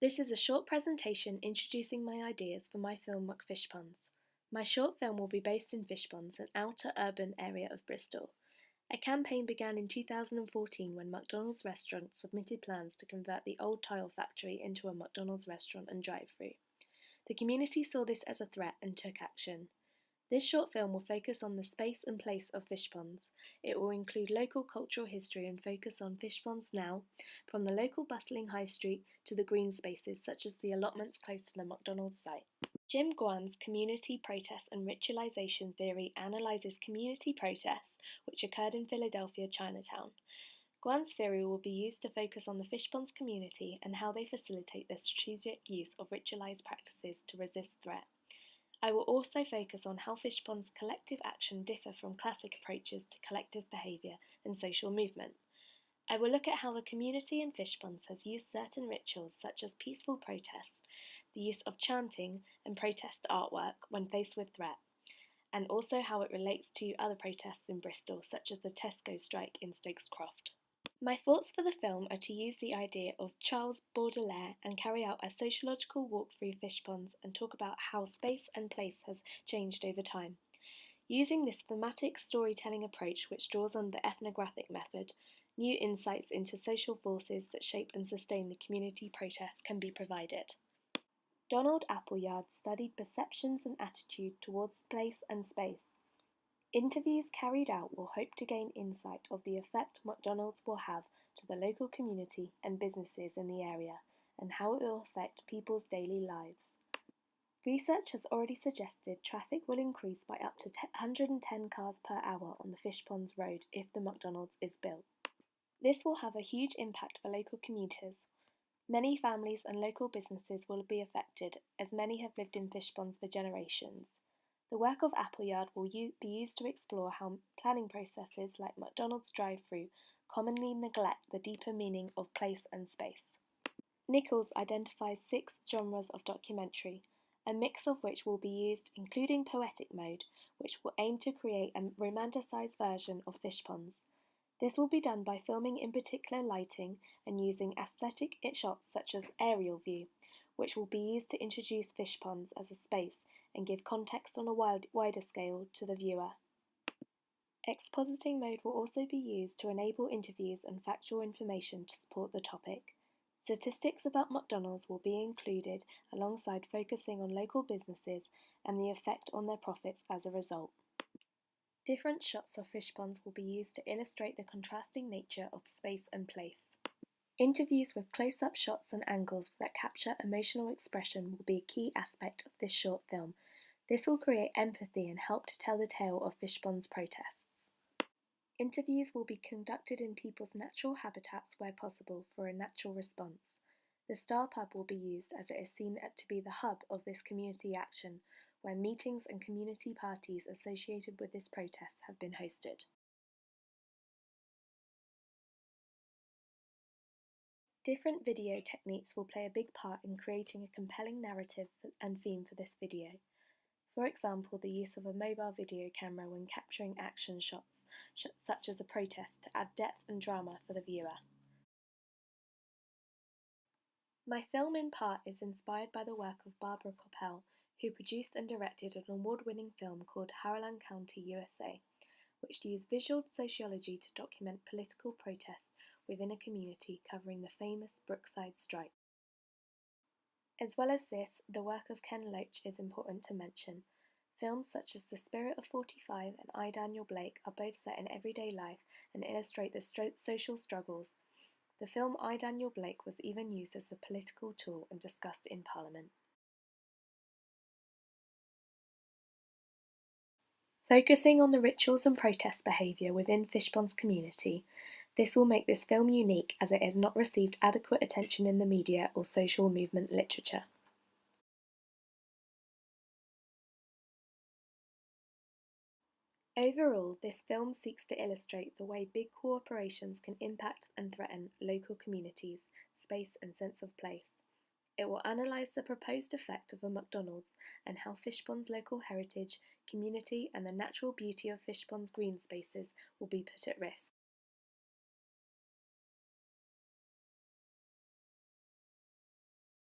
This is a short presentation introducing my ideas for my film McFishponds. My short film will be based in Fishponds, an outer urban area of Bristol. A campaign began in 2014 when McDonald's restaurant submitted plans to convert the old tile factory into a McDonald's restaurant and drive-thru. The community saw this as a threat and took action. This short film will focus on the space and place of Fishponds. It will include local cultural history and focus on Fishponds now, from the local bustling high street to the green spaces such as the allotments close to the McDonald's site. Jim Guan's community protest and ritualization theory analyses community protests which occurred in Philadelphia Chinatown. Guan's theory will be used to focus on the Fishponds community and how they facilitate the strategic use of ritualized practices to resist threat. I will also focus on how Fishponds' collective action differ from classic approaches to collective behaviour and social movement. I will look at how the community in Fishponds has used certain rituals such as peaceful protest, the use of chanting and protest artwork when faced with threat, and also how it relates to other protests in Bristol such as the Tesco strike in Stokes Croft. My thoughts for the film are to use the idea of Charles Baudelaire and carry out a sociological walk through Fishponds and talk about how space and place has changed over time. Using this thematic storytelling approach which draws on the ethnographic method, new insights into social forces that shape and sustain the community protests can be provided. Donald Appleyard studied perceptions and attitude towards place and space. Interviews carried out will hope to gain insight of the effect McDonald's will have to the local community and businesses in the area and how it will affect people's daily lives. Research has already suggested traffic will increase by up to 110 cars per hour on the Fishponds Road if the McDonald's is built. This will have a huge impact for local commuters. Many families and local businesses will be affected, as many have lived in Fishponds for generations. The work of Appleyard will be used to explore how planning processes like McDonald's drive-thru commonly neglect the deeper meaning of place and space. Nichols identifies 6 genres of documentary, a mix of which will be used, including poetic mode, which will aim to create a romanticised version of Fishponds. This will be done by filming in particular lighting and using aesthetic shots such as aerial view, which will be used to introduce Fishponds as a space and give context on a wider scale to the viewer. Expositing mode will also be used to enable interviews and factual information to support the topic. Statistics about McDonald's will be included alongside focusing on local businesses and the effect on their profits as a result. Different shots of Fishponds will be used to illustrate the contrasting nature of space and place. Interviews with close-up shots and angles that capture emotional expression will be a key aspect of this short film. This will create empathy and help to tell the tale of Fishponds' protests. Interviews will be conducted in people's natural habitats where possible for a natural response. The Star Pub will be used as it is seen to be the hub of this community action, where meetings and community parties associated with this protest have been hosted. Different video techniques will play a big part in creating a compelling narrative and theme for this video. For example, the use of a mobile video camera when capturing action shots, such as a protest, to add depth and drama for the viewer. My film in part is inspired by the work of Barbara Koppel, who produced and directed an award-winning film called Harlan County, USA, which used visual sociology to document political protests within a community covering the famous Brookside strike. As well as this, the work of Ken Loach is important to mention. Films such as The Spirit of 45 and I, Daniel Blake are both set in everyday life and illustrate the social struggles. The film I, Daniel Blake was even used as a political tool and discussed in Parliament. Focusing on the rituals and protest behaviour within Fishponds' community, this will make this film unique as it has not received adequate attention in the media or social movement literature. Overall, this film seeks to illustrate the way big corporations can impact and threaten local communities, space and sense of place. It will analyse the proposed effect of a McDonald's and how Fishponds' local heritage, community and the natural beauty of Fishponds' green spaces will be put at risk.